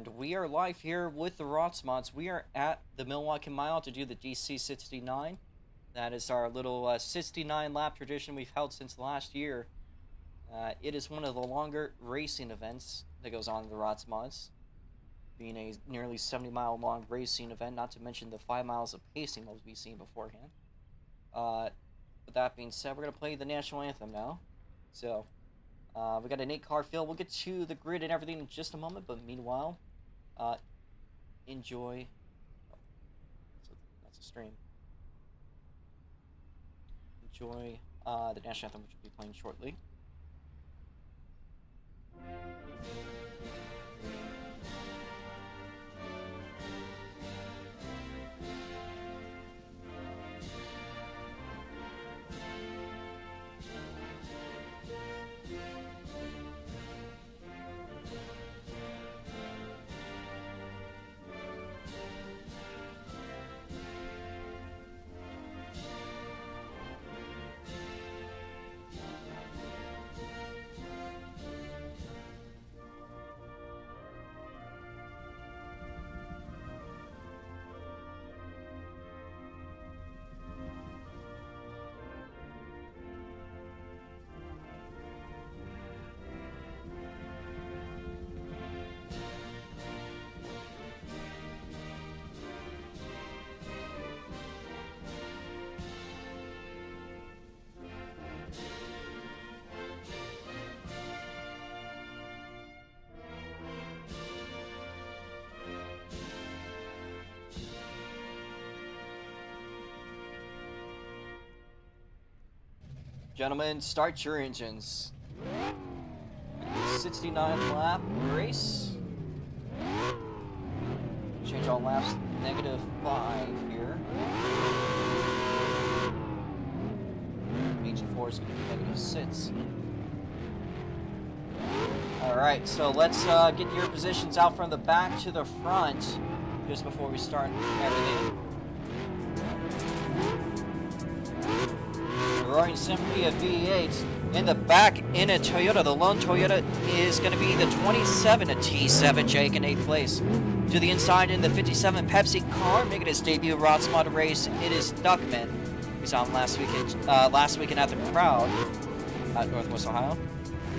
And we are live here with the ROX mods. We are at the Milwaukee Mile to do the DC69. That is our little 69 lap tradition we've held since last year. It is one of the longer racing events that goes on in the ROX mods, being a nearly 70-mile long racing event, not to mention the 5 miles of pacing that will be seen beforehand. With that being said, we're going to play the national anthem now. So, we got an 8-car field. We'll get to the grid and everything in just a moment, but meanwhile, enjoy. Oh, that's a stream. Enjoy the national anthem, which will be playing shortly. Gentlemen, start your engines. 69 lap race. Change all laps -5 here. HG4 is going to be -6. Alright, so let's get your positions out from the back to the front just before we start everything. Roaring Symphony of V8 in the back in a Toyota. The lone Toyota is going to be the 27 at T7 Jake in 8th place. To the inside in the 57 Pepsi car, making his debut ROX mod race, it is Duckman. We saw him last weekend at the Crowd at Northwest Ohio.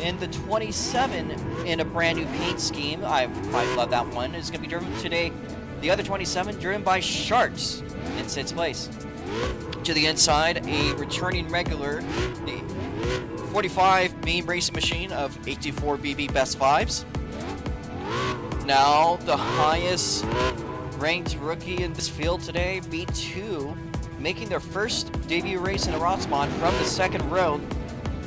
In the 27 in a brand new paint scheme, I love that one. It's going to be driven today. The other 27 driven by Sharks in 6th place. To the inside, a returning regular, the 45 Beam Racing Machine of 824BB Best Vibes. Now, the highest ranked rookie in this field today, B2, making their first debut race in a ROX mod from the second row.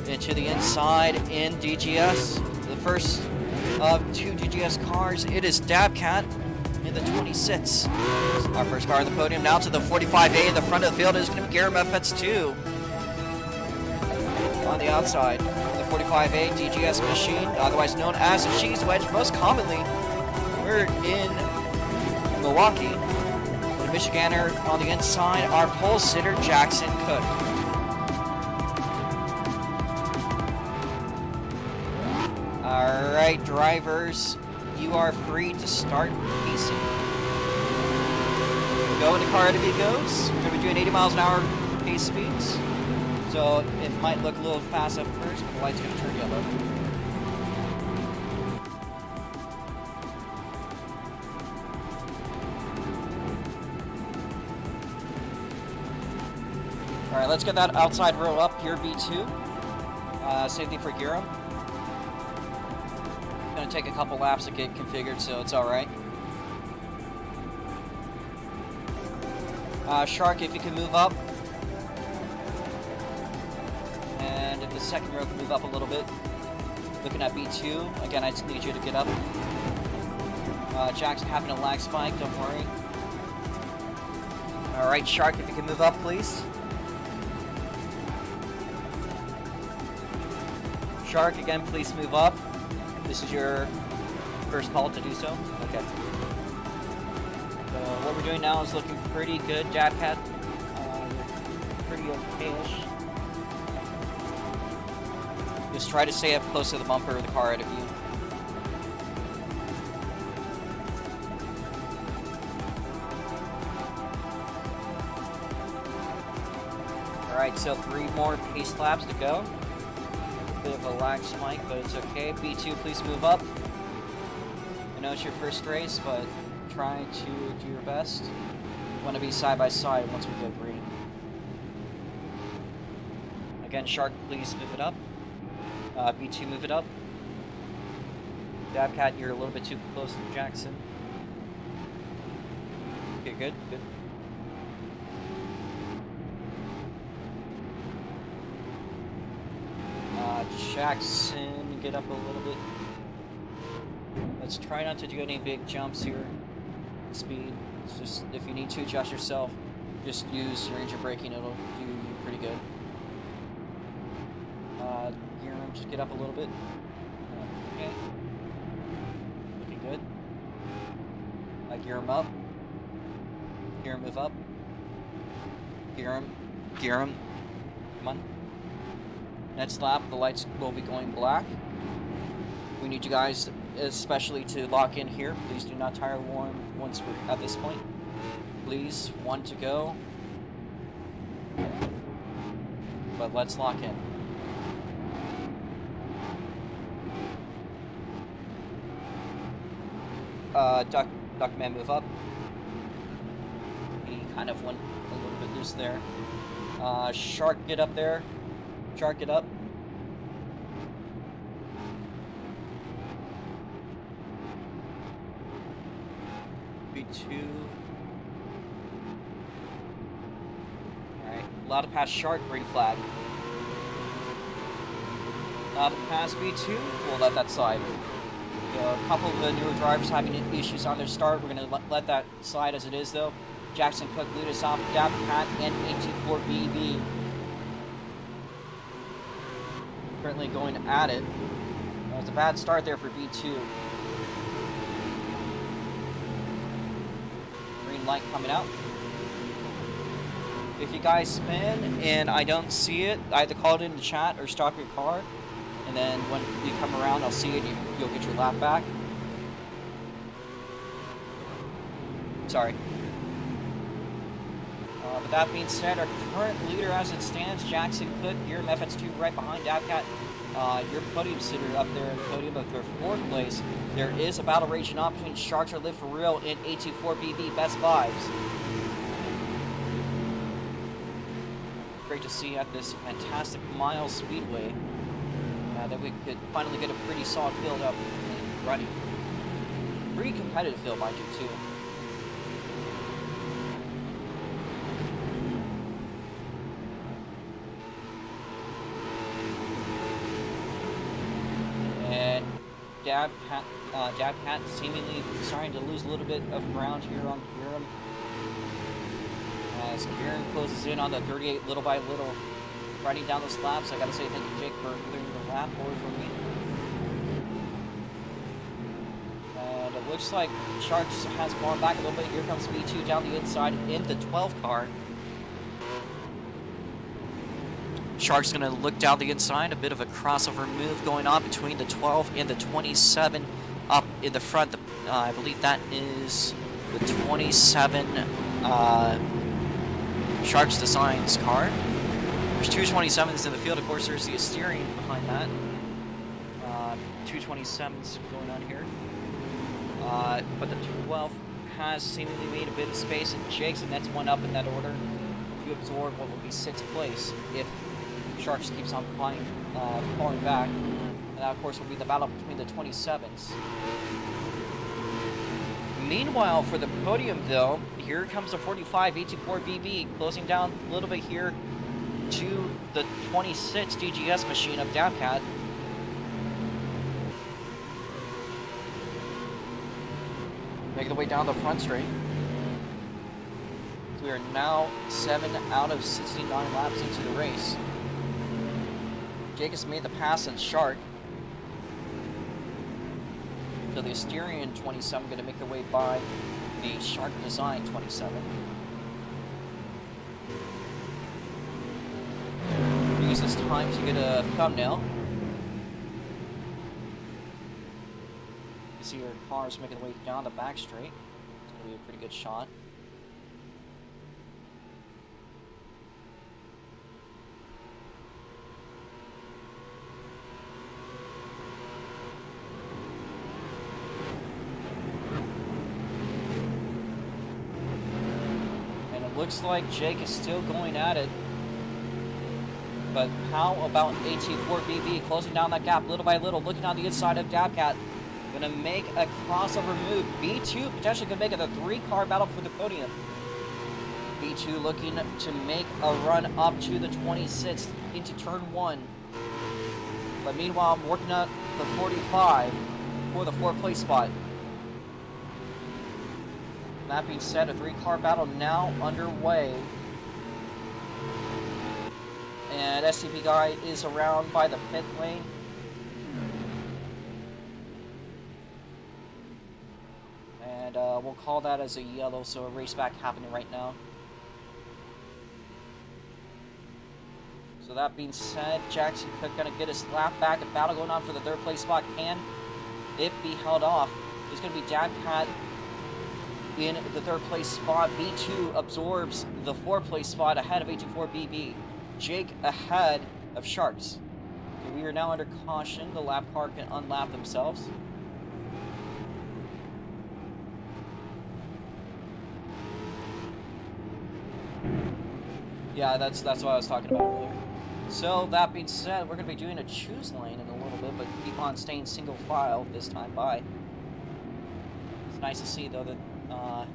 Into the inside in DGS, the first of 2 DGS cars, it is Dabcat in the 26. Our first car on the podium now to the 45A in the front of the field is going to be Garam FX2. On the outside, the 45A DGS machine, otherwise known as the Cheese Wedge. Most commonly, we're in Milwaukee. The Michiganer on the inside, our pole sitter Jackson Cook. Alright, drivers, you are free to start pacing. Go into car as it goes. We're going to be doing 80 miles an hour pace speeds. So it might look a little fast at first, but the light's going to turn yellow. Alright, let's get that outside row up here, B2. Safety for Garam. Going to take a couple laps to get configured, so it's alright. Shark, if you can move up. And if the second row can move up a little bit. Looking at B2. Again, I just need you to get up. Jackson having a lag spike, don't worry. Alright, Shark, if you can move up, please. Shark, again, please move up. This is your first call to do so? Okay. So what we're doing now is looking pretty good. Dabcat, pretty okay-ish. Just try to stay up close to the bumper of the car ahead of you. Alright, so 3 more pace laps to go. Bit of a lag spike, but it's okay. B2, please move up. I know it's your first race, but try to do your best. Want to be side by side once we go green. Again, Shark, please move it up. B2, move it up. Dabcat, you're a little bit too close to Jackson. Okay, good, good. Jackson, get up a little bit. Let's try not to do any big jumps here. Speed. It's just, if you need to adjust yourself, just use your engine braking, it'll do you pretty good. Gear him, just get up a little bit. Okay. Looking good. Gear him up. Gear him, move up. Gear him. Gear him. Come on. Next lap, the lights will be going black. We need you guys, especially to lock in here. Please do not tire warm once we're at this point. Please, 1 to go. But let's lock in. Duckman, move up. He kind of went a little bit loose there. Shark, get up there. Shark it up. B2. Alright, allowed to pass Shark, green flag. Allowed to pass B2, we'll let that slide. A couple of the newer drivers having issues on their start, we're going to let that slide as it is though. Jackson Cook, Ludus off, Dabcat, and 84BB. Currently going at it. It was a bad start there for B2. Green light coming out. If you guys spin and I don't see it, either call it in the chat or stop your car. And then when you come around, I'll see it and you'll get your lap back. Sorry. But that being said, our current leader as it stands, Jackson Cook, here in FX2 right behind Dabcat. Your podium sitter up there in the podium of their 4th place. There is a battle raging on between Sharks Are Live For Real and 824BB Best Vibes. Great to see at this fantastic mile speedway that we could finally get a pretty solid field up and running. Pretty competitive field, mind you, too. Dabcat seemingly starting to lose a little bit of ground here on Kieran. As Kieran closes in on the 38 little by little, riding down those laps. I gotta say thank you, Jake, for clearing the lap forward for me. And it looks like Sharks has gone back a little bit. Here comes B2 down the inside in the 12 car. Shark's going to look down the inside, a bit of a crossover move going on between the 12 and the 27 up in the front. I believe that is the 27 Sharks Designs car. There's two 27s in the field. Of course, there's the steering behind that. Two 27s going on here. But the 12 has seemingly made a bit of space, and Jake's, and that's one up in that order to absorb what will be 6th place if Sharks keeps on falling back. And that, of course, will be the battle between the 27s. Meanwhile, for the podium, though, here comes the 45 824BB closing down a little bit here to the 26 DGS machine of Dabcat. Making the way down the front straight. We are now 7 out of 69 laps into the race. Jake has made the pass on Shark. So the Asterion 27 going to make their way by the Shark Design 27. Use this time to get a thumbnail. You see your cars making their way down the back straight. It's going to be a pretty good shot. looks like Jake is still going at it. But how about AT4BB closing down that gap little by little, looking on the inside of Dabcat. Going to make a crossover move. B2 potentially could make it a 3-car battle for the podium. B2 looking to make a run up to the 26th into turn 1. But meanwhile, I'm working at the 45 for the 4th place spot. That being said, a 3-car battle now underway. And SCP guy is around by the pit lane. And we'll call that as a yellow, so a race back happening right now. So that being said, Jackson Cook gonna get his lap back. A battle going on for the 3rd place spot. Can it be held off? It's gonna be Dabcat in the 3rd place spot. B2 absorbs the 4th place spot ahead of A24BB. Jake ahead of Sharks. Okay, we are now under caution. The lap car can unlap themselves. Yeah, that's what I was talking about earlier. So, that being said, we're going to be doing a choose lane in a little bit, but keep on staying single file this time by. It's nice to see, though, that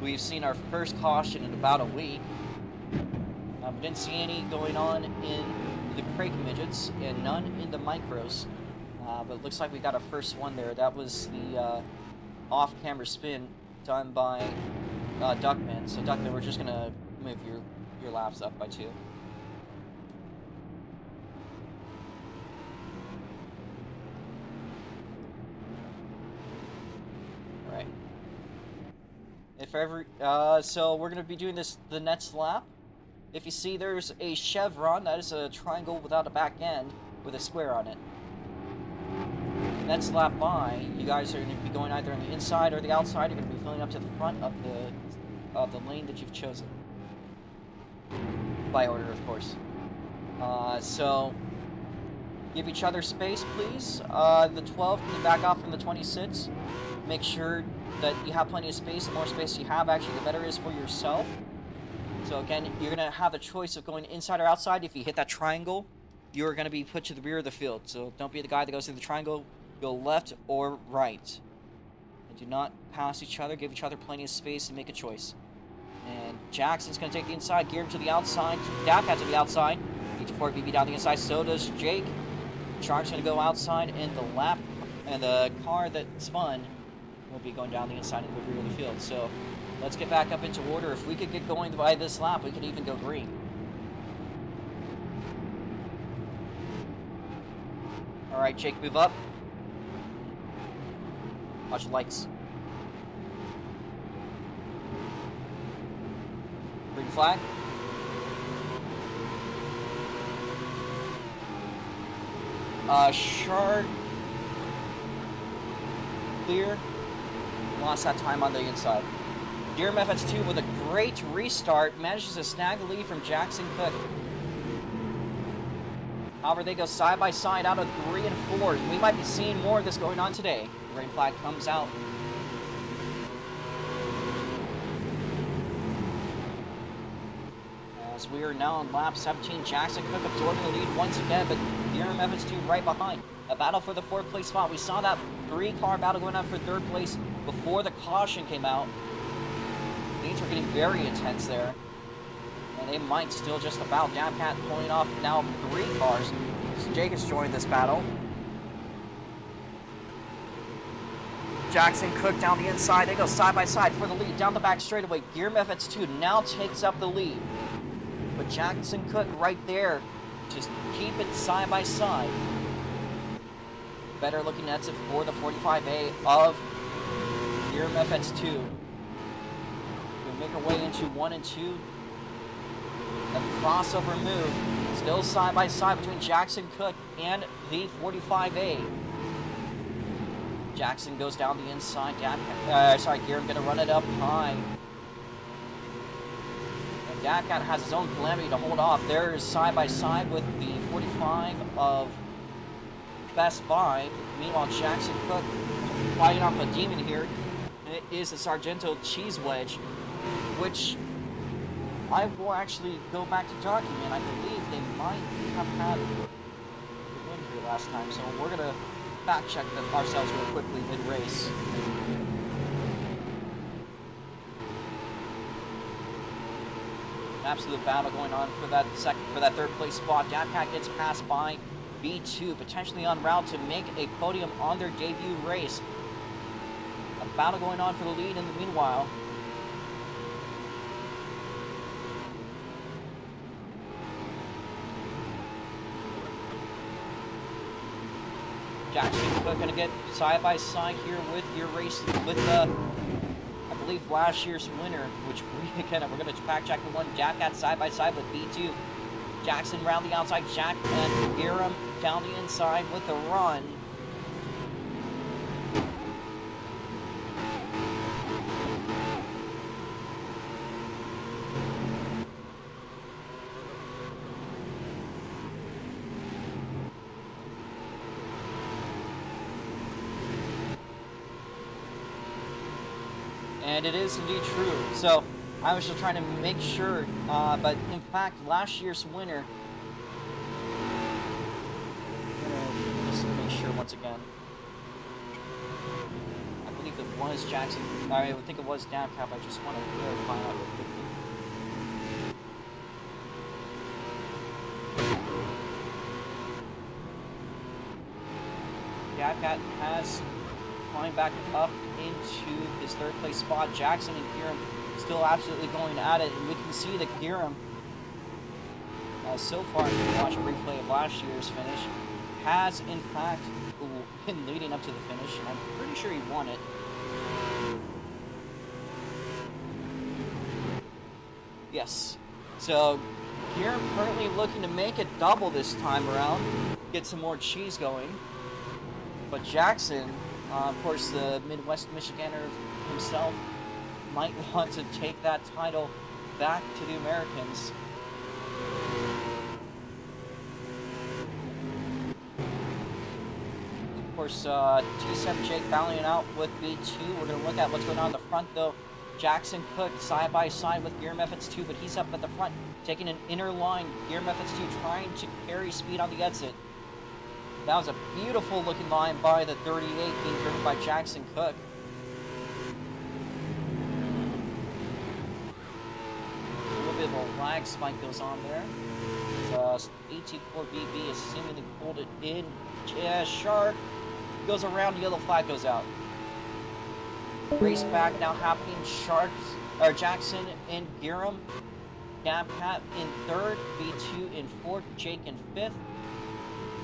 we've seen our first caution in about a week. We didn't see any going on in the crate midgets and none in the micros. But it looks like we got our first one there. That was the off-camera spin done by Duckman. So, Duckman, we're just going to move your laps up by 2. Alright. If ever, so we're going to be doing this the next lap. If you see, there's a chevron. That is a triangle without a back end with a square on it. Next lap by, you guys are going to be going either on the inside or the outside. You're going to be filling up to the front of the lane that you've chosen. By order, of course. So, give each other space, please. The 12 can back off from the 26. Make sure that you have plenty of space. The more space you have, actually, the better it is for yourself. So again, you're going to have the choice of going inside or outside. If you hit that triangle, you're going to be put to the rear of the field. So don't be the guy that goes through the triangle. Go left or right. And do not pass each other. Give each other plenty of space and make a choice. And Jackson's going to take the inside, gear him to the outside. Dabcat to the outside. AT4BB down the inside. So does Jake. Shark's going to go outside, and the lap and the car that spun will be going down the inside of the rear of the field. So let's get back up into order. If we could get going by this lap, we could even go green. Alright, Jake, move up. Watch the lights. Green flag. Shark. Clear. Lost that time on the inside. Durham FS2 with a great restart manages to snag the lead from Jackson Cook. However, they go side by side out of 3 and 4s. We might be seeing more of this going on today. The green flag comes out. As we are now on lap 17, Jackson Cook absorbing the lead once again, but Durham FS2 right behind. A battle for the 4th place spot. We saw that 3-car battle going on for 3rd place before the caution came out. Things were getting very intense there. And they might still just about. Dabcat pulling off now 3 cars. So Jake has joined this battle. Jackson Cook down the inside. They go side by side for the lead. Down the back straightaway. Gearm FX2 now takes up the lead. But Jackson Cook right there. Just keep it side by side. Better looking exit for the 45A of Gearm FX2. We'll make our way into 1 and 2. A crossover move. Still side by side between Jackson Cook and the 45A. Jackson goes down the inside. Gearm gonna run it up high. And Dabcat has his own calamity to hold off. There's side by side with the 45 of Best Buy. Meanwhile, Jackson Cook fighting off a demon here. And it is the Sargento Cheese Wedge, which I will actually go back to document. I believe they might have had the win here last time, so we're gonna fact check that ourselves real quickly mid-race. Absolute battle going on for that third place spot. Dabcat gets passed by B2, potentially en route to make a podium on their debut race. A battle going on for the lead in the meanwhile. Jackson Cook gonna get side by side here with your race with I believe last year's winner, which we're gonna fact check the one. Dabcat side by side with B2. Jackson round the outside. Jack and Giram down the inside with the run. And it is indeed true. So I was just trying to make sure, but in fact, last year's winner. Just to make sure once again. I believe it was Jackson. I think it was Dabcat. I just want to verify that real quickly. Dabcat has climbed back up into his third place spot. Jackson and Giram still absolutely going at it, and we can see that Giram, so far, if you watch a replay of last year's finish, has in fact been leading up to the finish, and I'm pretty sure he won it. Yes. So Giram currently looking to make it double this time around, get some more cheese going. But Jackson, of course, the Midwest Michiganer himself, might want to take that title back to the Americans. Of course, T7 Jake battling it out with B2. We're going to look at what's going on in the front, though. Jackson Cook side by side with Gear Methods 2, but he's up at the front, taking an inner line. Gear Methods 2 trying to carry speed on the exit. That was a beautiful looking line by the 38 being driven by Jackson Cook. A little bit of a lag spike goes on there. AT4BB is seemingly pulled it in. Yeah, Shark goes around, the yellow flag goes out. Race back now happening. Jackson and Giram. Dabcat in third, B2 in fourth, Jake in fifth.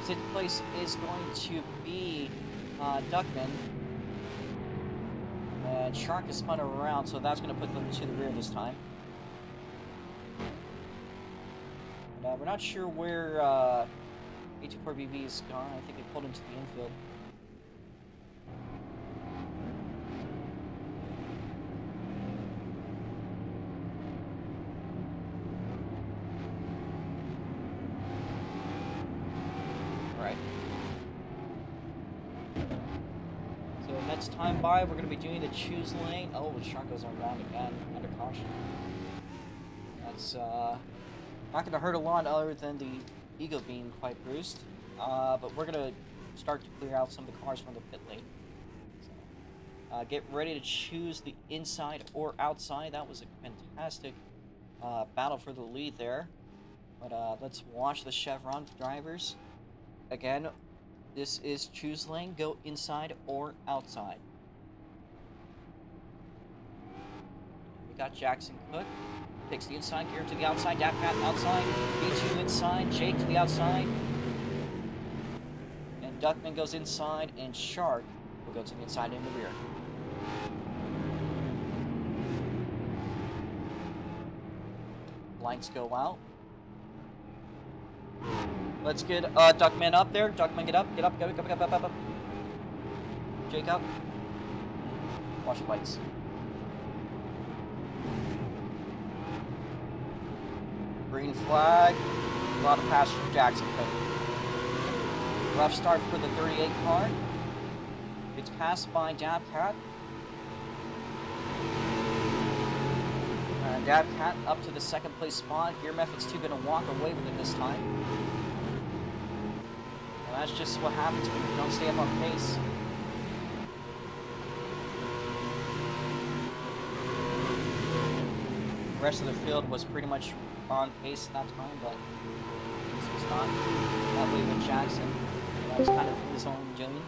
Sixth place is going to be Duckman. And Shark is spun around, so that's going to put them to the rear this time. And, we're not sure where A24BB is gone. I think they pulled into the infield. Next time by, we're going to be doing the choose lane. Oh, the Shark goes around again, under caution. That's not going to hurt a lot other than the Eagle being quite bruised. But we're going to start to clear out some of the cars from the pit lane. So, get ready to choose the inside or outside. That was a fantastic battle for the lead there. But let's watch the Chevron drivers. Again, this is choose lane, go inside or outside. We got Jackson Cook, takes the inside gear to the outside, Dabcat outside, B2 inside, Jake to the outside. And Duckman goes inside, and Shark will go to the inside and the rear. Lights go out. Let's get Duckman up there. Duckman, get up, up. Jake up. Watch the lights. Green flag. A lot of pass from Jackson Cook. Rough start for the 38 car. It's passed by Dabcat. And Dab Cat up to the second place spot. Gear Methods 2 going to walk away with it this time. And that's just what happens when you don't stay up on pace. The rest of the field was pretty much on pace that time, but this was not that way with Jackson. That was kind of his own doing.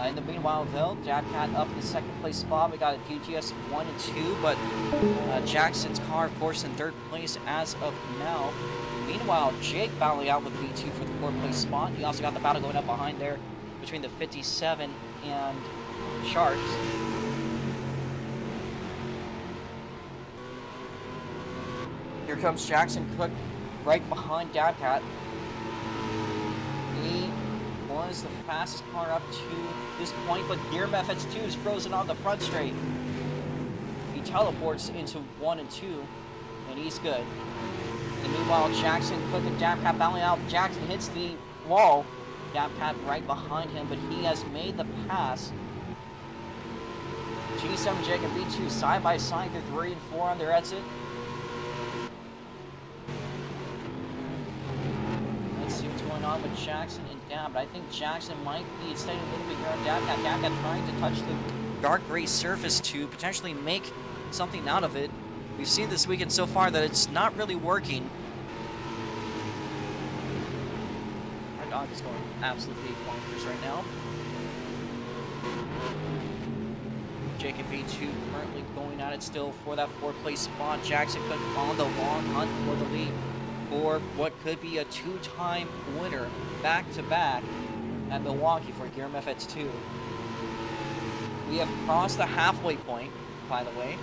In the meanwhile, though, Dabcat up in the second place spot. We got a DGS 1 and 2, but Jackson's car, of course, in third place as of now. Meanwhile, Jake battling out with V2 for the fourth place spot. You also got the battle going up behind there between the 57 and Sharks. Here comes Jackson Cook right behind Dabcat. He was the fastest car up to this point, but Gear Methods 2 is frozen on the front straight. He teleports into 1 and 2, and he's good. And meanwhile, Jackson Cook and Dabcat battling out. Jackson hits the wall. Dabcat right behind him, but he has made the pass. G7 Jake and B2 side by side through 3 and 4 on their exit. On with Jackson and Dab, but I think Jackson might be extending a little bit here on Dabcat. Dabcat trying to touch the dark gray surface to potentially make something out of it. We've seen this weekend so far that it's not really working. Our dog is going absolutely bonkers right now. Jake and B2 currently going at it still for that fourth place spot. Jackson Cook on the long hunt for the lead for what could be a two-time winner back-to-back at Milwaukee for Gear Methods 2. We have crossed the halfway point, by the way.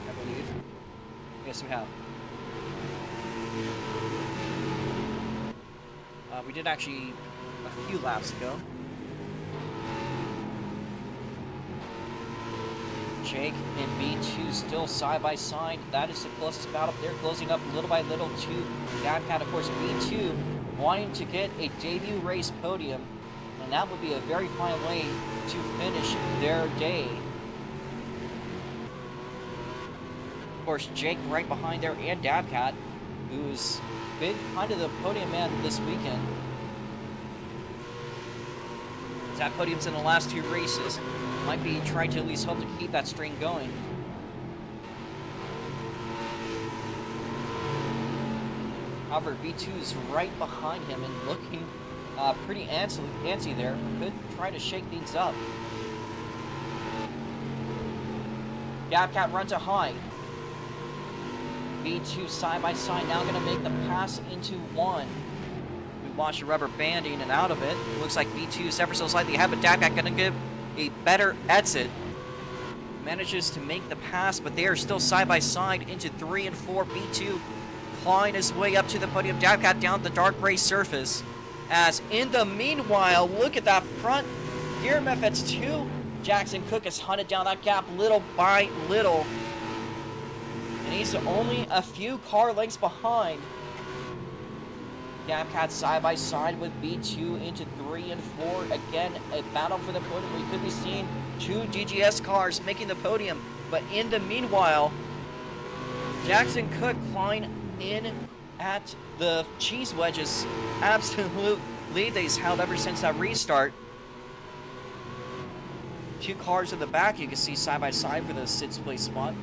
I believe. Yes, we have. We did actually a few laps ago. Jake and B2 still side by side. That is the closest battle. They're closing up little by little to Dabcat. Of course, B2 wanting to get a debut race podium, and that would be a very fine way to finish their day. Of course, Jake right behind there, and Dabcat, who's been kind of the podium man this weekend. He's had podiums in the last 2 races. Might be trying to at least hope to keep that string going. However, B2 is right behind him and looking pretty antsy there. Could try to shake things up. Dabcat runs a high. B2 side by side, now going to make the pass into 1. We watch the rubber banding and out of it. Looks like B2 is ever so slightly ahead, but Dabcat going to give a better exit. Manages to make the pass, but they are still side by side into 3 and 4. B2 clawing his way up to the podium. Dabcat down the dark gray surface. As in the meanwhile, look at that front. Gear Methods 2. Jackson Cook has hunted down that gap little by little. And he's only a few car lengths behind. Dabcat side by side with B2 into 3 and 4. Again, a battle for the podium. We could be seeing 2 DGS cars making the podium. But in the meanwhile, Jackson Cook flying in at the cheese wedges. Absolute lead they've held ever since that restart. 2 cars in the back you can see side by side for the 6th place spot.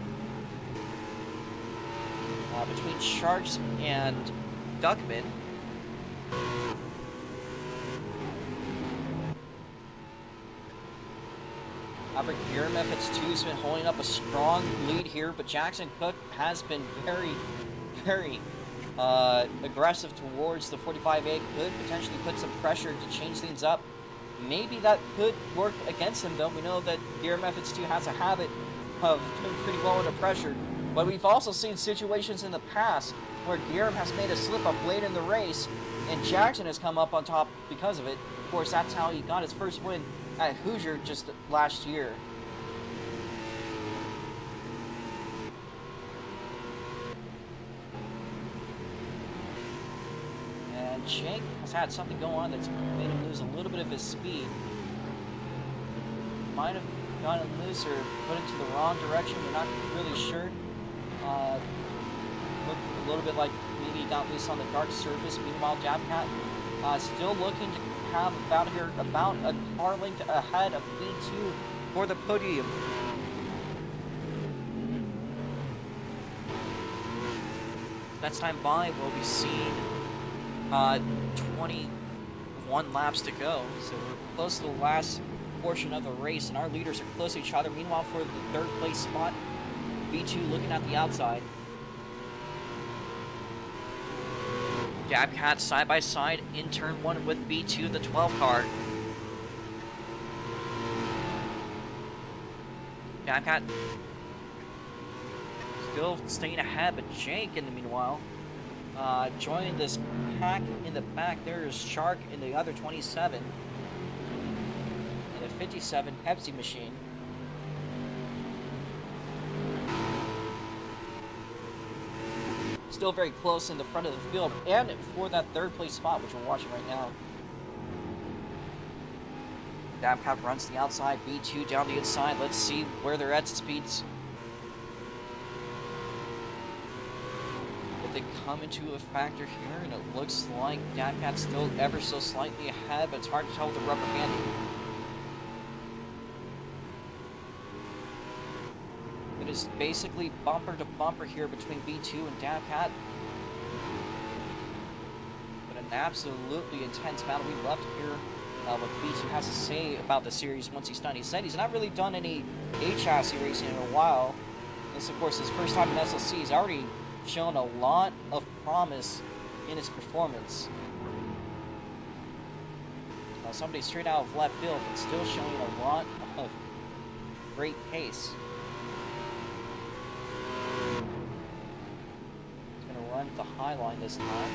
Between Sharks and Duckman. Gear Methods 2 has been holding up a strong lead here, but Jackson Cook has been very, very aggressive towards the 45A. Could potentially put some pressure to change things up. Maybe that could work against him, though. We know that Gear Methods 2 has a habit of doing pretty well under pressure. But we've also seen situations in the past where Gear has made a slip-up late in the race, and Jackson has come up on top because of it. Of course, that's how he got his first win at Hoosier just last year. And Jake has had something go on that's made him lose a little bit of his speed. might have gotten loose or put into the wrong direction. We're not really sure. Looked a little bit like maybe he got loose on the dark surface. Meanwhile, Dabcat still looking to have about a car length ahead of B2 for the podium. Next time by, we'll be seeing 21 laps to go. So we're close to the last portion of the race, and our leaders are close to each other. Meanwhile, for the third place spot, B2 looking at the outside. Dabcat side by side in turn 1 with B2, the 12 car. Dabcat still staying ahead, but Jake in the meanwhile joining this pack in the back. There's Shark in the other 27 and a 57 Pepsi machine. Still very close in the front of the field and for that third place spot, which we're watching right now. Dabcat runs the outside, B2 down the inside. Let's see where they're at speeds. If they come into a factor here, and it looks like Dabcat's still ever so slightly ahead, but it's hard to tell with the rubber banding. It is basically bumper to bumper here between B2 and Dabcat. But an absolutely intense battle. We love to hear what B2 has to say about the series once he's done. He said he's not really done any A-chassis racing in a while. This, of course, his first time in SLC. He's already shown a lot of promise in his performance. Somebody straight out of left field, but still showing a lot of great pace. He's going to run the high line this time.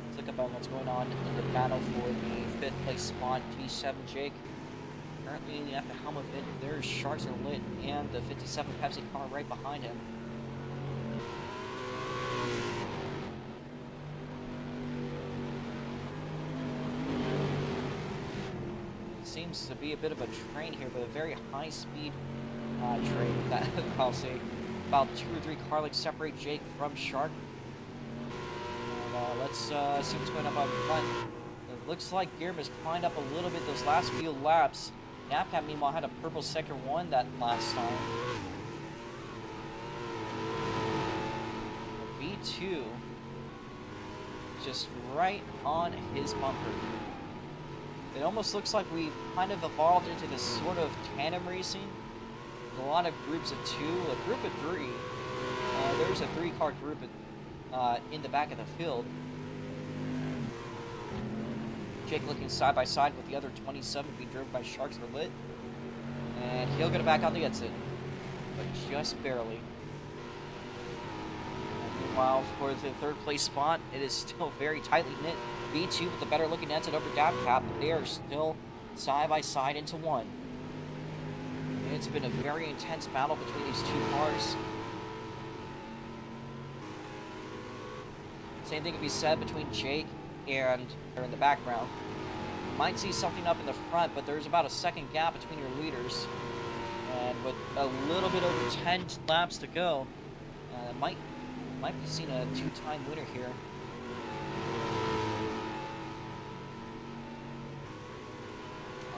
Let's look about what's going on in the battle for the 5th place spot. T7 Jake currently at the helm of it. There's Sharks and Lit and the 57 Pepsi car right behind him. Seems to be a bit of a train here, but a very high speed train. That I'll say about 2 or 3 car lengths separate Jake from Shark. And let's see what's going on in front. It looks like Gearb has climbed up a little bit those last few laps. Dabcat, meanwhile, had a purple sector 1 that last time. B2 just right on his bumper. It almost looks like we've kind of evolved into this sort of tandem racing. There's a lot of groups of 2, a group of 3. There's a 3-car group in the back of the field. Jake looking side by side with the other 27 being driven by Sharks for Lit. And he'll get it back on the exit, but just barely. And meanwhile, for the 3rd place spot, it is still very tightly knit. B2 with the better looking exit over Dabcat, but they are still side by side into 1. It's been a very intense battle between these 2 cars. Same thing can be said between Jake and in the background. Might see something up in the front, but there's about a second gap between your leaders. And with a little bit over 10 laps to go, might be seeing a 2-time winner here.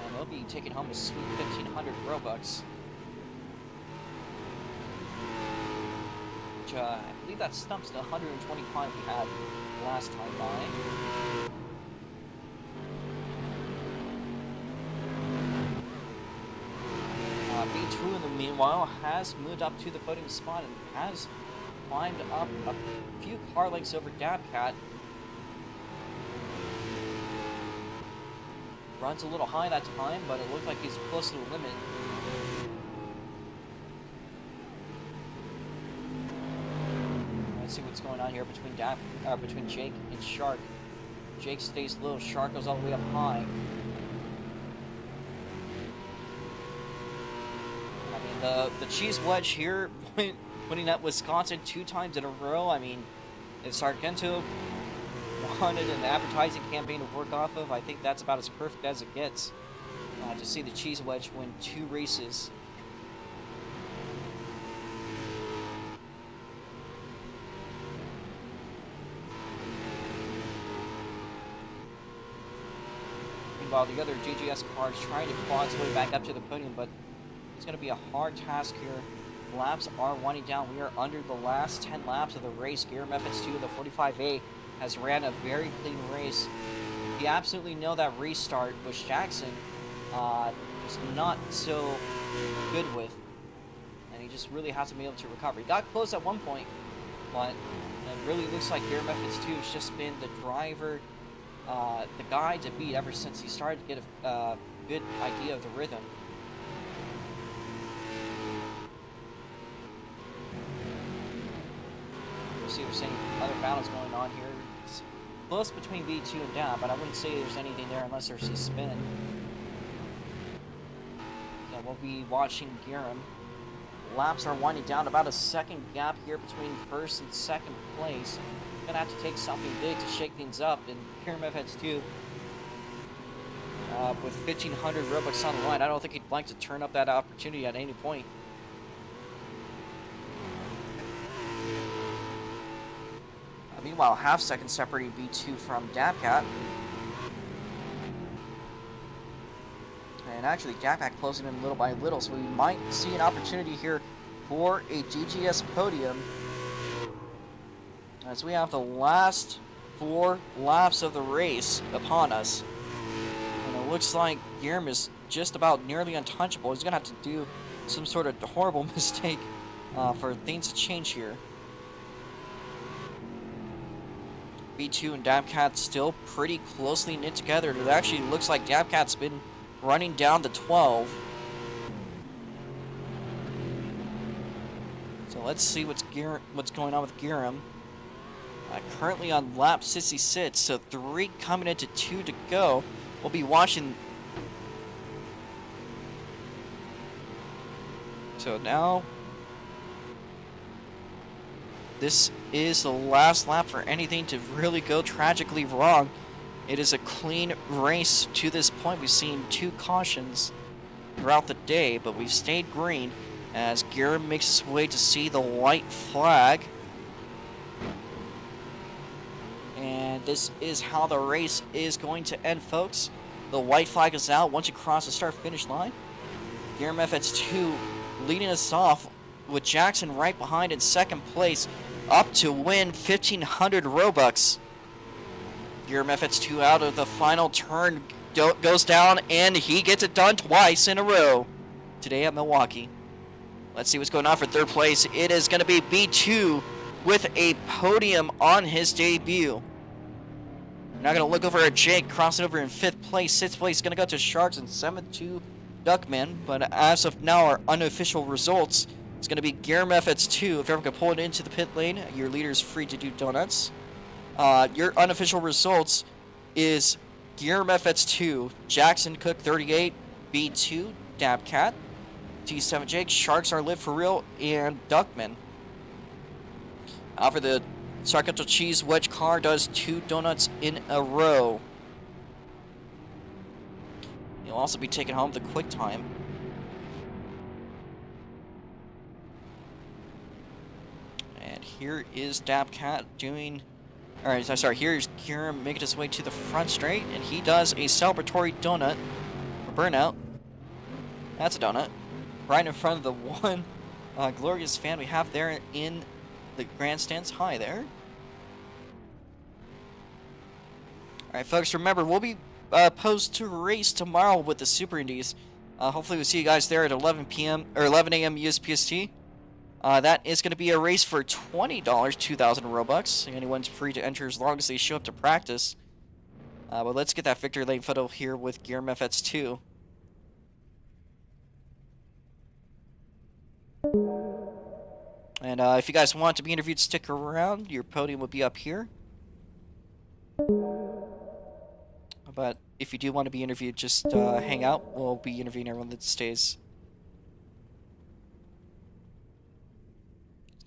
And they'll be taking home a sweet 1,500 Robux. Which, I believe that stumps to 125 we had last time by. B2 in the meanwhile has moved up to the podium spot and has climbed up a few car lengths over Dabcat. Runs a little high that time, but it looked like he's close to the limit. Let's see what's going on here between Jake and Shark. Jake stays low, Shark goes all the way up high. The cheese wedge here, putting up Wisconsin 2 times in a row. I mean, if Sargento wanted an advertising campaign to work off of, I think that's about as perfect as it gets. To see the Cheese Wedge win 2 races. Meanwhile, the other GGS car is trying to claw its way back up to the podium, but it's going to be a hard task here. Laps are winding down. We are under the last 10 laps of the race. Gear Methods 2, the 45A, has ran a very clean race. You absolutely know that restart, which Jackson is not so good with. And he just really hasn't been able to recover. He got close at one point, but it really looks like Gear Methods 2 has just been the driver, the guy to beat ever since he started to get a good idea of the rhythm. See, we're seeing other battles going on here. It's close between B2 and down, but I wouldn't say there's anything there unless there's a spin. So we'll be watching Giram. Laps are winding down, about a second gap here between first and second place. Gonna have to take something big to shake things up, and Giram heads 2 with 1,500 Robux on the line. I don't think he'd like to turn up that opportunity at any point. Meanwhile, half second separating B2 from Dabcat. And actually, Dabcat closing in little by little, so we might see an opportunity here for a GGS podium. As we have the last 4 laps of the race upon us. And it looks like Giram is just about nearly untouchable. He's going to have to do some sort of horrible mistake for things to change here. B2 and Dabcat still pretty closely knit together. It actually looks like Dabcat's been running down to 12. So let's see what's going on with Giram. Currently on lap 66, so 3 coming into 2 to go. We'll be watching. So now, this is the last lap for anything to really go tragically wrong. It is a clean race to this point. We've seen 2 cautions throughout the day, but we've stayed green as Giram makes his way to see the white flag. And this is how the race is going to end, folks. The white flag is out once you cross the start-finish line. Giram FX2 leading us off with Jackson right behind in second place, up to win 1,500 Robux. Giram FX2 out of the final turn goes down, and he gets it done twice in a row today at Milwaukee. Let's see what's going on for third place. It is going to be B2 with a podium on his debut. We're not going to look over at Jake crossing over in 5th place. 6th place is going to go to Sharks, and 7th to Duckman. But as of now, our unofficial results, it's going to be Giram FX2. If everyone can pull it into the pit lane, your leader is free to do donuts. Your unofficial results is Giram FX2, Jackson Cook 38, B2, Dabcat, T7 Jake, Sharks are live for real, and Duckman. For the Sargento Cheese Wedge car does 2 donuts in a row. You'll also be taking home the quick time. And here is Dabcat doing... Alright, sorry, here's Giram making his way to the front straight, and he does a celebratory donut. A burnout. That's a donut. Right in front of the one glorious fan we have there in the grandstands. Hi there. Alright, folks, remember, we'll be posed to race tomorrow with the Super Indies. Hopefully we'll see you guys there at 11 p.m. or 11 a.m. USPST. That is going to be a race for $20, 2,000 Robux. Anyone's free to enter as long as they show up to practice. But let's get that victory lane photo here with Giram FX2. And if you guys want to be interviewed, stick around. Your podium will be up here. But if you do want to be interviewed, just hang out. We'll be interviewing everyone that stays.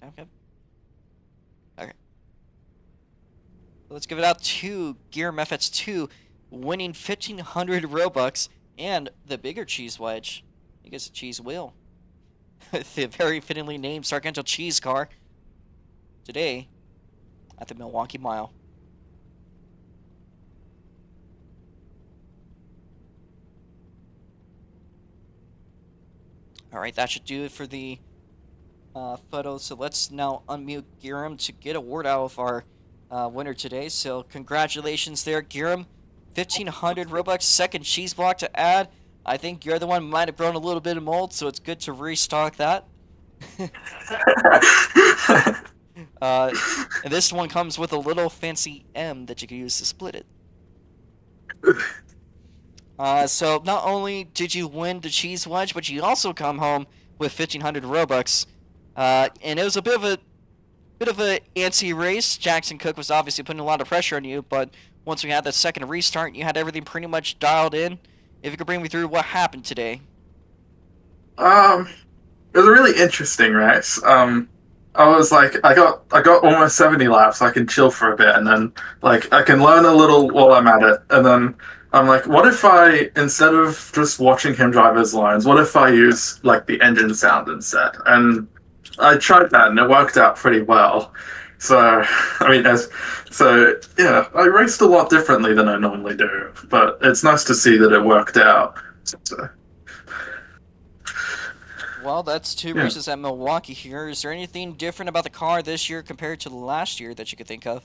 Okay. Okay. Let's give it out to Gearum FX2, winning 1,500 Robux and the bigger cheese wedge. He gets a cheese wheel. The very fittingly named Sargento Cheese Car today at the Milwaukee Mile. Alright, that should do it for the photos. So let's now unmute Gearum to get a word out of our winner today. So congratulations there, Gearum. 1,500 Robux, second cheese block to add. I think you're the one who might have grown a little bit of mold, so it's good to restock that. And this one comes with a little fancy M that you can use to split it. So not only did you win the cheese wedge, but you also come home with 1,500 Robux. And it was a bit of a antsy race. Jackson Cook was obviously putting a lot of pressure on you, but once we had that second restart, you had everything pretty much dialed in. If you could bring me through what happened today. It was a really interesting race. I was like, I got almost 70 laps. I can chill for a bit, and then like I can learn a little while I'm at it. And then I'm like, what if I, instead of just watching him drive his lines, what if I use like the engine sound instead? And I tried that, and it worked out pretty well. So, I mean, yeah, I raced a lot differently than I normally do, but it's nice to see that it worked out. So, Well, that's two races at Milwaukee here. Is there anything different about the car this year compared to last year that you could think of?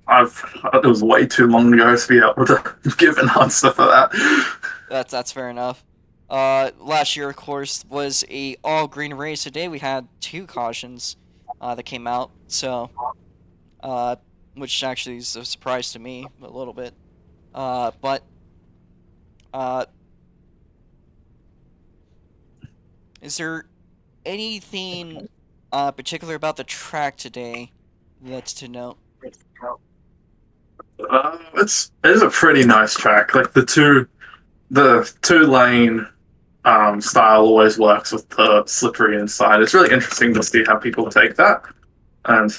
It was way too long ago to be able to give an answer for that. That's fair enough. Last year, of course, was a all-green race. Today we had 2 cautions that came out, so which actually is a surprise to me a little bit. But is there anything particular about the track today that's to note? It is a pretty nice track. Like the two lane style always works with the slippery inside. It's really interesting to see how people take that, and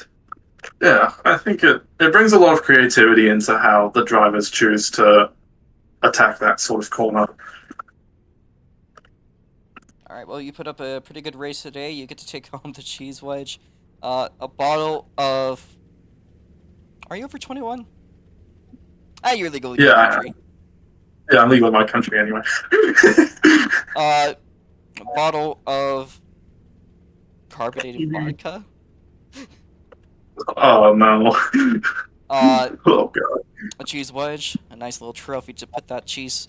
yeah, I think it brings a lot of creativity into how the drivers choose to attack that sort of corner. All right, well, you put up a pretty good race today. You get to take home the cheese wedge. A bottle of... Are you over 21? You're legal in your country. Yeah, I'm legal in my country anyway. A bottle of carbonated vodka. Oh, no. Oh, God. A cheese wedge, a nice little trophy to put that cheese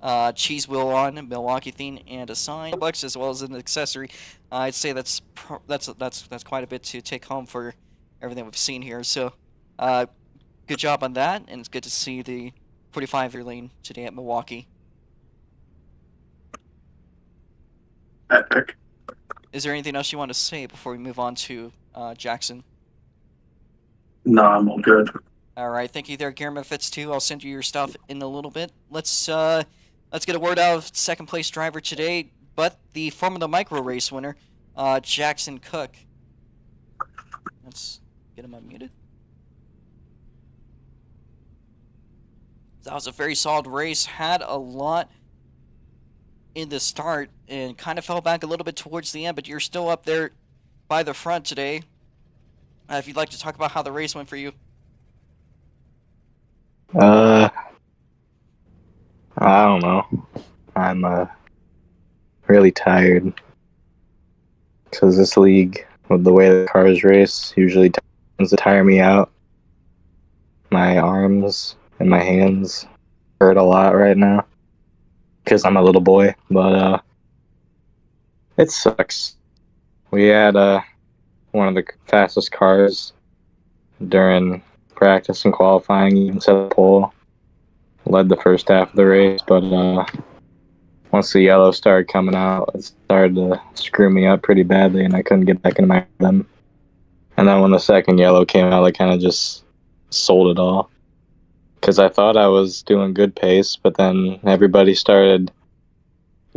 wheel on, a Milwaukee theme, and a sign, bucks as well as an accessory. I'd say that's quite a bit to take home for everything we've seen here. So, good job on that, and it's good to see the 45-year lane today at Milwaukee. Epic. Is there anything else you want to say before we move on to Jackson? No, I'm all good. All right, thank you there, Gearum FX2. I'll send you your stuff in a little bit. Let's get a word out of second place driver today, but the Formula Micro Race winner, Jackson Cook. Let's get him unmuted. That was a very solid race. Had a lot in the start and kind of fell back a little bit towards the end, but you're still up there by the front today. If you'd like to talk about how the race went for you. I don't know. I'm really tired because this league, with the way the cars race, usually tends to tire me out. My arms and my hands hurt a lot right now because I'm a little boy, but it sucks. We had one of the fastest cars during practice and qualifying, even set the pole, led the first half of the race, but once the yellow started coming out, it started to screw me up pretty badly, and I couldn't get back into my rhythm. And then when the second yellow came out, I kind of just sold it all, because I thought I was doing good pace, but then everybody started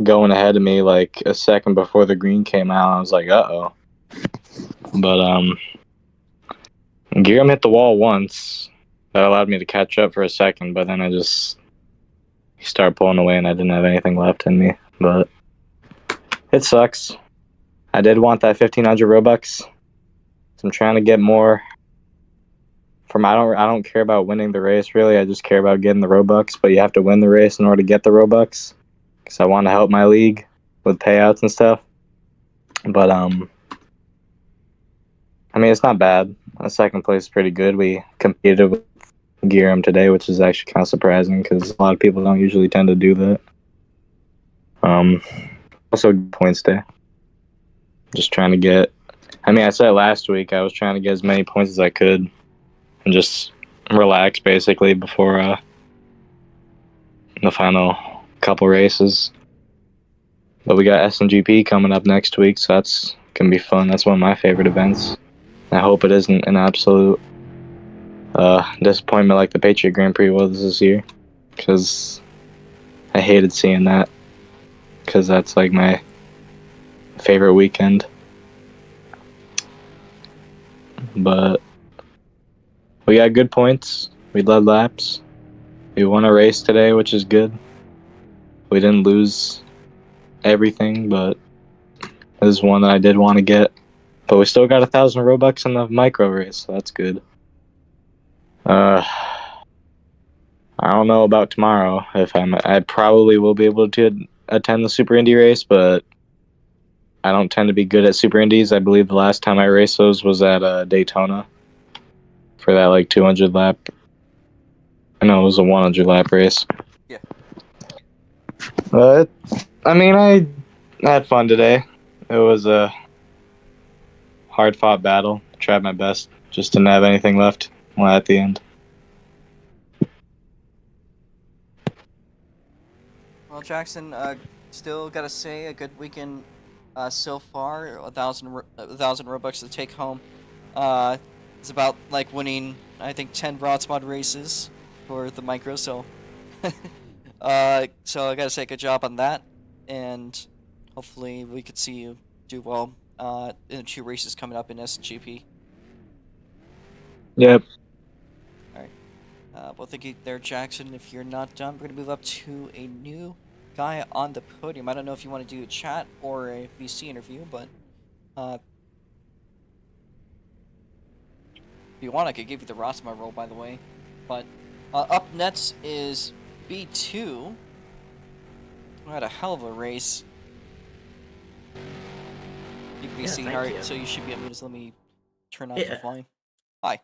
going ahead of me like a second before the green came out. I was like, uh-oh. But Giram hit the wall once. That allowed me to catch up for a second, but then he started pulling away and I didn't have anything left in me. But it sucks. I did want that 1,500 Robux. So I'm trying to get more. I don't care about winning the race really. I just care about getting the Robux. But you have to win the race in order to get the Robux. Because I want to help my league with payouts and stuff. But I mean, it's not bad. The second place is pretty good. We competed with Giram today, which is actually kind of surprising because a lot of people don't usually tend to do that. Also, points day. Just trying to get. I mean, I said last week I was trying to get as many points as I could and just relax basically before the final couple races. But we got SNGP coming up next week, so that's gonna be fun. That's one of my favorite events. I hope it isn't an absolute disappointment like the Patriot Grand Prix was this year, because I hated seeing that, because that's like my favorite weekend. But we got good points. We led laps. We won a race today, which is good. We didn't lose everything, but this is one that I did want to get. But we still got 1,000 Robux in the micro race, so that's good. I don't know about tomorrow. I probably will be able to attend the Super Indy race, but I don't tend to be good at Super Indies. I believe the last time I raced those was at Daytona for that like 200 lap. No, it was a 100 lap race. Yeah. But I mean, I had fun today. It was a hard fought battle. Tried my best. Just didn't have anything left at the end. Well, Jackson, still gotta say a good weekend so far. 1,000 Robux to take home. It's about like winning, I think, 10 ROTS mod races for the micro. So, so I gotta say good job on that, and hopefully we could see you do well in the 2 races coming up in SGP. Yep. Well, thank you there, Jackson. If you're not done, we're going to move up to a new guy on the podium. I don't know if you want to do a chat or a VC interview, but if you want, I could give you the Rosma role, by the way. But up next is B2. We had a hell of a race. VC, thank alright, you. so you should be able to just let me turn off Yeah. the volume. Hi.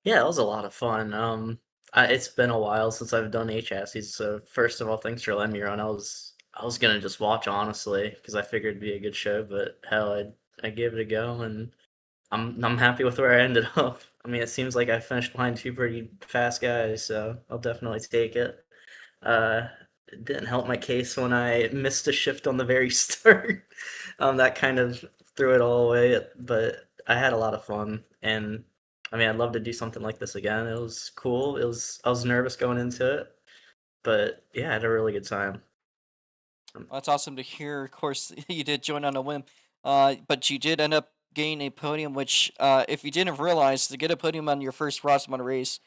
Yeah, it was a lot of fun. It's been a while since I've done chassis, so first of all, thanks for letting me run. I was gonna just watch honestly because I figured it'd be a good show, but hell, I gave it a go, and I'm happy with where I ended up. I mean, it seems like I finished behind 2 pretty fast guys, so I'll definitely take it. It didn't help my case when I missed a shift on the very start. That kind of threw it all away, but I had a lot of fun, and I mean, I'd love to do something like this again. It was cool. I was nervous going into it, but yeah, I had a really good time. Well, that's awesome to hear. Of course, you did join on a whim, but you did end up getting a podium, which, if you didn't realize, to get a podium on your first Rossmon race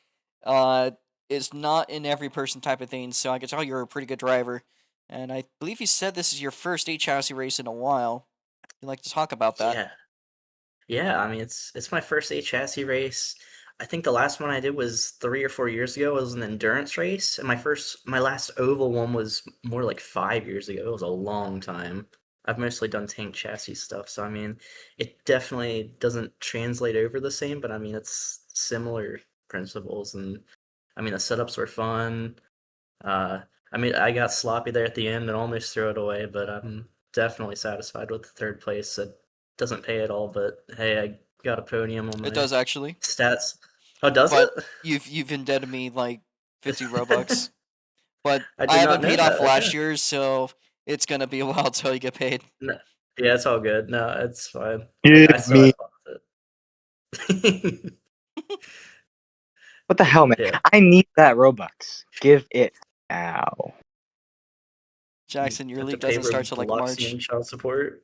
is not in every person type of thing, so I can tell you're a pretty good driver. And I believe you said this is your first chassis race in a while. You'd like to talk about that? Yeah. Yeah, I mean it's my first chassis race. I think the last one I did was 3 or 4 years ago. It was an endurance race, and my last oval one was more like 5 years ago. It was a long time. I've mostly done tank chassis stuff, so I mean, it definitely doesn't translate over the same, but I mean it's similar principles, and I mean the setups were fun. Uh, I mean I got sloppy there at the end and almost threw it away, but I'm definitely satisfied with the 3rd place. It doesn't pay at all, but hey, I got a podium on It my does actually, stats. Oh, does but it? you've indebted me like 50 Robux. But I I did not haven't know paid off that. last Okay. year's, so it's gonna be a while till you get paid. No, yeah, it's all good. No, it's fine. Give I still me. had fun with it. What the hell, man? Yeah. I need that Robux. Give it now. Jackson, your Have to league pay doesn't for start till like Deluxe March. and child support.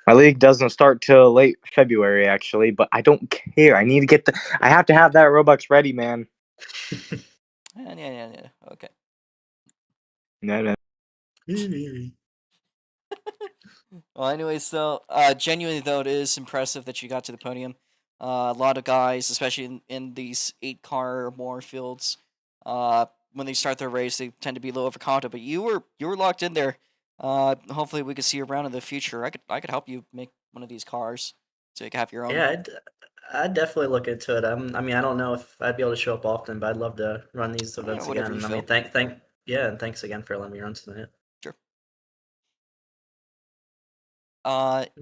My league doesn't start till late February, actually, but I don't care. I need to get the. I have to have that Robux ready, man. Yeah. Okay. No. Well, anyway, so genuinely though, it is impressive that you got to the podium. A lot of guys, especially in these 8 car or more fields, when they start their race, they tend to be a little overconfident. But you were locked in there. Hopefully, we could see you around in the future. I could help you make one of these cars so you can have your own. Yeah, I'd definitely look into it. I mean, I don't know if I'd be able to show up often, but I'd love to run these events Whatever you again. I feel. mean, yeah, and thanks again for letting me run tonight. Sure.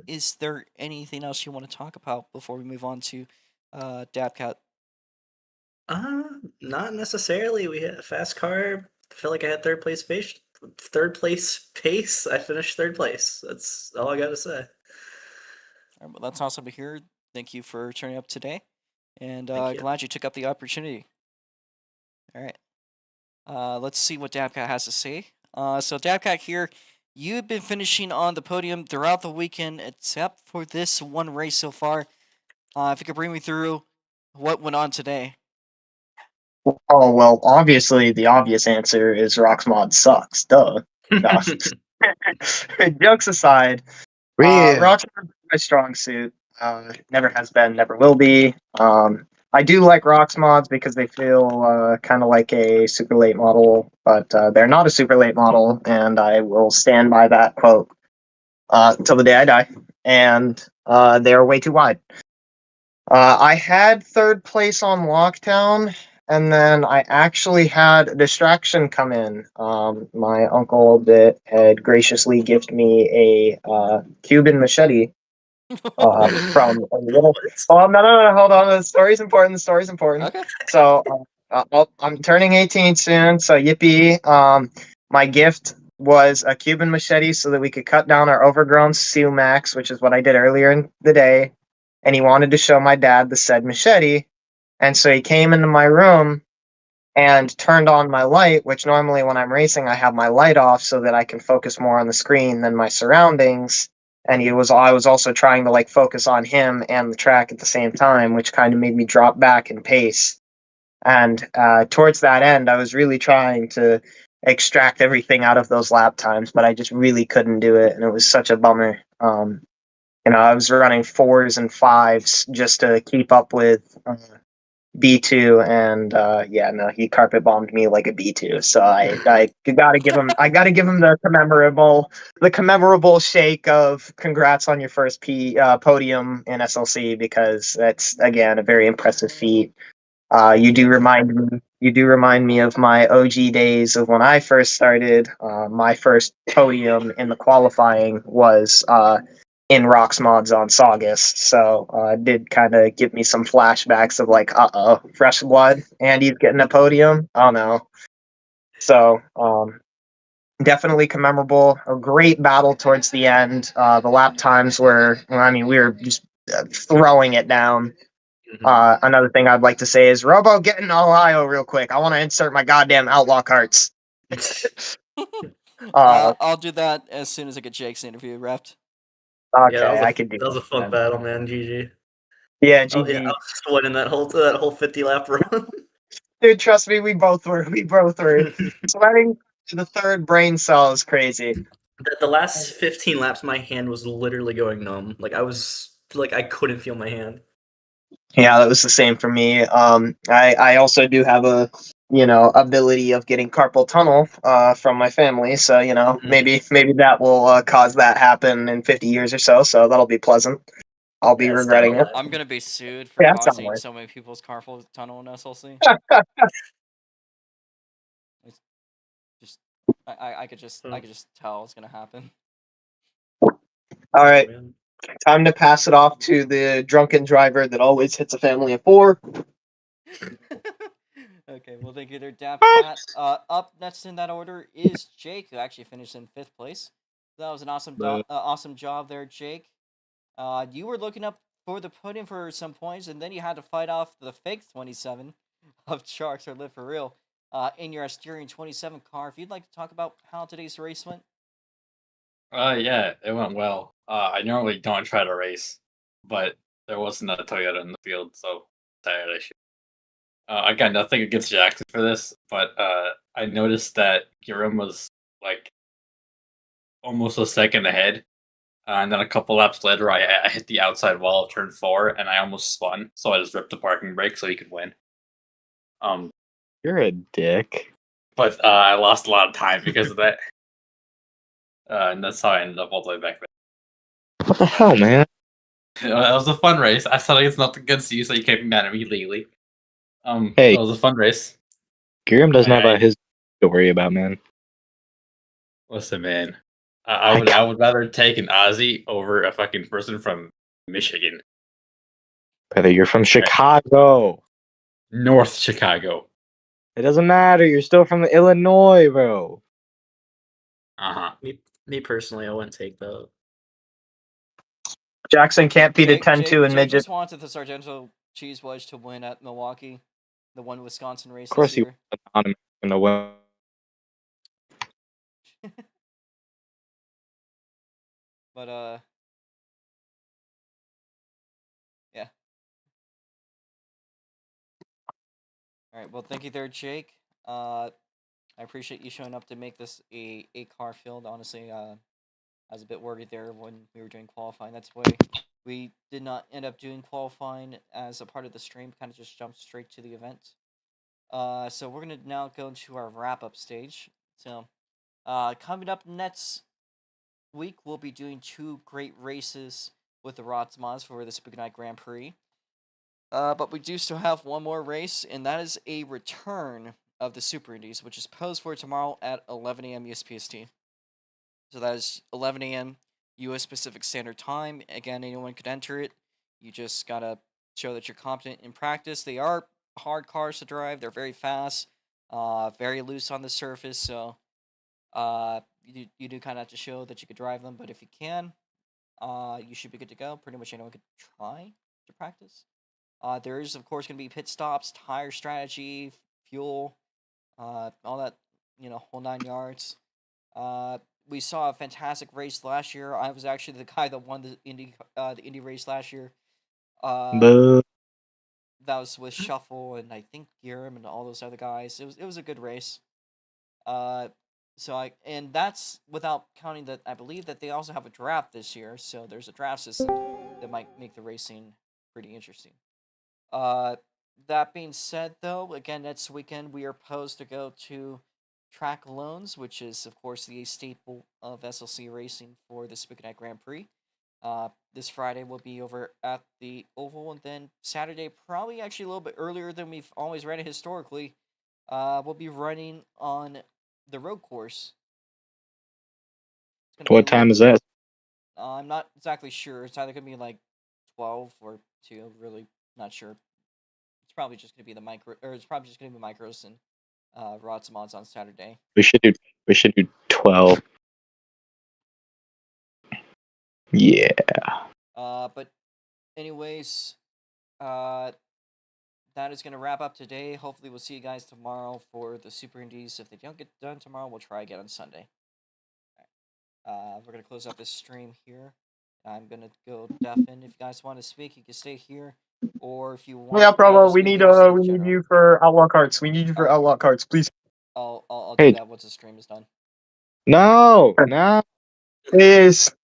Is there anything else you want to talk about before we move on to Dabcat? Not necessarily. We had a fast car. I feel like I had third place pace. Third place pace. I finished third place. That's all I got to say. All right, well, that's awesome to hear. Thank you for turning up today, and Thank you. glad you took up the opportunity. All right. Let's see what Dabcat has to say. So Dabcat here, you've been finishing on the podium throughout the weekend, except for this one race so far. If you could bring me through what went on today. Oh, well, obviously, the obvious answer is ROX mod sucks. Duh. No. Jokes aside, Real. ROX mod is my strong suit. Never has been, never will be. I do like ROX mods because they feel kind of like a super late model, but they're not a super late model, and I will stand by that quote till the day I die. And they're way too wide. I had third place on Lockdown, and then I actually had a distraction come in. My uncle that had graciously gifted me a Cuban machete from a little. What? Oh, no, hold on. The story's important. The story's important. Okay. So I'm turning 18 soon, so yippee. My gift was a Cuban machete so that we could cut down our overgrown sumacs, which is what I did earlier in the day. And he wanted to show my dad the said machete. And so he came into my room and turned on my light, which normally when I'm racing, I have my light off so that I can focus more on the screen than my surroundings. And I was also trying to like focus on him and the track at the same time, which kind of made me drop back in pace. And towards that end, I was really trying to extract everything out of those lap times, but I just really couldn't do it, and it was such a bummer. I was running 4s and 5s just to keep up with B2, and no, he carpet bombed me like a B2. So I gotta give him the commemorable shake of congrats on your first podium in SLC, because that's again a very impressive feat. You do remind me of my OG days of when I first started. My first podium in the qualifying was in ROX mods on Saugus, so it did kind of give me some flashbacks of like, fresh blood, and he's getting a podium. Oh no! So definitely commemorable. A great battle towards the end. The lap times were, we were just throwing it down. Another thing I'd like to say is, Robo, get in Ohio real quick. I want to insert my goddamn outlaw carts. I'll do that as soon as I get Jake's interview wrapped. Okay, I could do that was a fun battle, man. GG. Yeah, Oh yeah, I GG. was sweating that whole 50 lap run. Dude, trust me, we both were. Sweating to the third brain cell is crazy. The last 15 laps, my hand was literally going numb. Like I couldn't feel my hand. Yeah, that was the same for me. I also do have a ability of getting carpal tunnel from my family, so maybe that will cause that happen in 50 years or so. So that'll be pleasant. I'll be That's regretting down it. to I'm gonna be sued for Yeah, it's not causing worth. so many people's carpal tunnel in SLC. It's just I could just tell it's gonna happen. All right, man. time to pass it off to the drunken driver that always hits a family of 4. Okay, well thank you there, Dabcat. Up next in that order is Jake, who actually finished in 5th place. That was an awesome job there, Jake. You were looking up for the podium for some points, and then you had to fight off the fake 27 of Sharks or Live for Real in your Asterion 27 car. If you'd like to talk about how today's race went. Yeah, it went well. I normally don't try to race, but there wasn't a Toyota in the field, so tired I should. I got nothing against Jackson for this, but I noticed that Guillaume was like almost a second ahead, and then a couple laps later, I hit the outside wall of turn 4, and I almost spun, so I just ripped the parking brake so he could win. You're a dick. But I lost a lot of time because of that, and that's how I ended up all the way back there. What the hell, man? That was a fun race. I said it's nothing against you, so you can't be mad at me legally. Hey. It was a fun race. Guillaume doesn't have I- his to worry about, man. Listen, man, I would rather take an Aussie over a fucking person from Michigan, Brother, you're from Chicago. North Chicago. It doesn't matter. You're still from Illinois, bro. Me personally, I wouldn't take that. Jackson can't beat a 10-2 in Jake midget. just wanted the Sargento Cheese Wedge to win at Milwaukee, the one Wisconsin race Of course this he year. was anonymous in the win. But yeah. All right. Well, thank you there, Jake. I appreciate you showing up to make this a car field. Honestly, I was a bit worried there when we were doing qualifying. That's why we did not end up doing qualifying as a part of the stream. Kind of just jumped straight to the event. So we're gonna now go into our wrap up stage. So, coming up next week, we'll be doing 2 great races with the ROX mods for the Spooky Night Grand Prix. But we do still have one more race, and that is a return of the Super Indies, which is posed for tomorrow at 11 a.m. USPST. So that is 11 a.m. US Pacific Standard Time. Again, anyone could enter it. You just gotta show that you're competent in practice. They are hard cars to drive. They're very fast, very loose on the surface. So you do kind of have to show that you could drive them. But if you can, you should be good to go. Pretty much anyone could try to practice. There is, of course, going to be pit stops, tire strategy, fuel, all that, whole 9 yards. We saw a fantastic race last year. I was actually the guy that won the Indy race last year. Boo. That was with Shuffle and I think Guillaume and all those other guys. It was a good race. And that's without counting that I believe that they also have a draft this year. So there's a draft system that might make the racing pretty interesting. That being said, though, again, next weekend we are posed to go to Track Loans, which is, of course, the staple of SLC racing for the Spooky Night Grand Prix. This Friday we'll be over at the Oval, and then Saturday, probably actually a little bit earlier than we've always ran it historically, we'll be running on the road course. What time is that? I'm not exactly sure. It's either going to be like 12 or 2, really not sure. It's probably just going to be it's probably just going to be micros and ROX mods on Saturday. We should do 12. Yeah. But anyways, that is going to wrap up today. Hopefully we'll see you guys tomorrow for the Super Indies. If they don't get done tomorrow, we'll try again on Sunday. We're going to close up this stream here. I'm going to go deafen. If you guys want to speak, you can stay here. Or if you want, Yeah, Provo, we speak, need you can stay in we need general. you for Outlaw Carts. We need you for Outlaw Carts, please. I'll Hey. do that once the stream is done. No. Please.